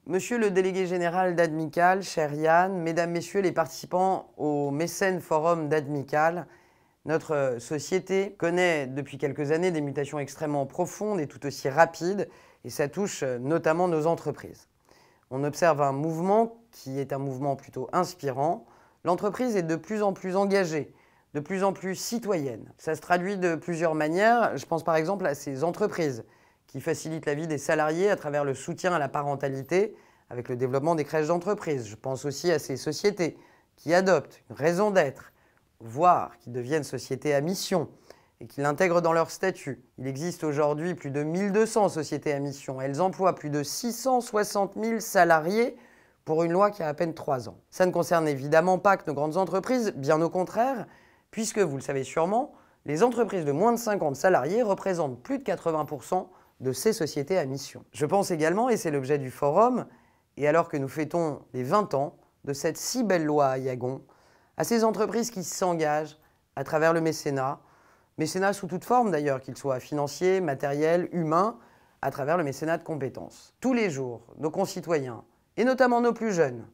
Monsieur le délégué général d'Admical, cher Yann, mesdames, messieurs les participants au Mécène Forum d'Admical, notre société connaît depuis quelques années des mutations extrêmement profondes et tout aussi rapides, et ça touche notamment nos entreprises. On observe un mouvement qui est un mouvement plutôt inspirant. L'entreprise est de plus en plus engagée, de plus en plus citoyenne. Ça se traduit de plusieurs manières. Je pense par exemple à ces entreprises qui facilitent la vie des salariés à travers le soutien à la parentalité avec le développement des crèches d'entreprise. Je pense aussi à ces sociétés qui adoptent une raison d'être, voire qui deviennent sociétés à mission et qui l'intègrent dans leur statut. Il existe aujourd'hui plus de 1200 sociétés à mission. Elles emploient plus de 660 000 salariés pour une loi qui a à peine 3 ans. Ça ne concerne évidemment pas que nos grandes entreprises, bien au contraire, puisque, vous le savez sûrement, les entreprises de moins de 50 salariés représentent plus de 80% de ces sociétés à mission. Je pense également, et c'est l'objet du forum, et alors que nous fêtons les 20 ans de cette si belle loi à Yagon, à ces entreprises qui s'engagent à travers le mécénat sous toute forme d'ailleurs, qu'il soit financier, matériel, humain, à travers le mécénat de compétences. Tous les jours, nos concitoyens, et notamment nos plus jeunes,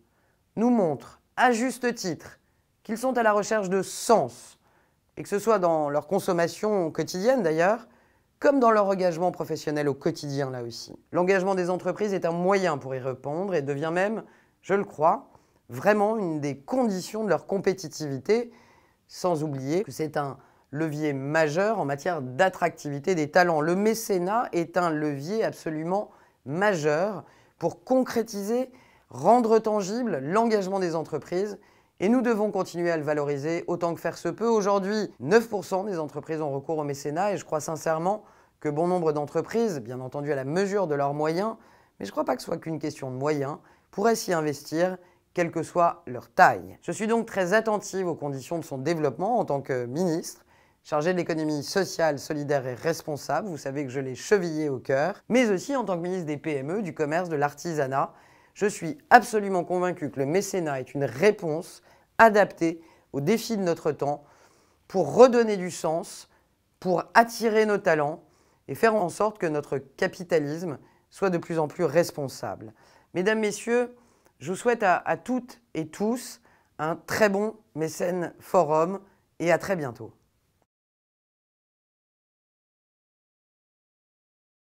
nous montrent, à juste titre, qu'ils sont à la recherche de sens, et que ce soit dans leur consommation quotidienne d'ailleurs, comme dans leur engagement professionnel au quotidien là aussi. L'engagement des entreprises est un moyen pour y répondre et devient même, je le crois, vraiment une des conditions de leur compétitivité, sans oublier que c'est un levier majeur en matière d'attractivité des talents. Le mécénat est un levier absolument majeur pour concrétiser, rendre tangible l'engagement des entreprises. Et nous devons continuer à le valoriser autant que faire se peut. Aujourd'hui, 9% des entreprises ont recours au mécénat et je crois sincèrement que bon nombre d'entreprises, bien entendu à la mesure de leurs moyens, mais je ne crois pas que ce soit qu'une question de moyens, pourraient s'y investir, quelle que soit leur taille. Je suis donc très attentive aux conditions de son développement en tant que ministre, chargé de l'économie sociale, solidaire et responsable. Vous savez que je l'ai chevillé au cœur, mais aussi en tant que ministre des PME, du commerce, de l'artisanat. Je suis absolument convaincu que le mécénat est une réponse adaptée aux défis de notre temps pour redonner du sens, pour attirer nos talents et faire en sorte que notre capitalisme soit de plus en plus responsable. Mesdames, Messieurs, je vous souhaite à toutes et tous un très bon Mécène Forum et à très bientôt.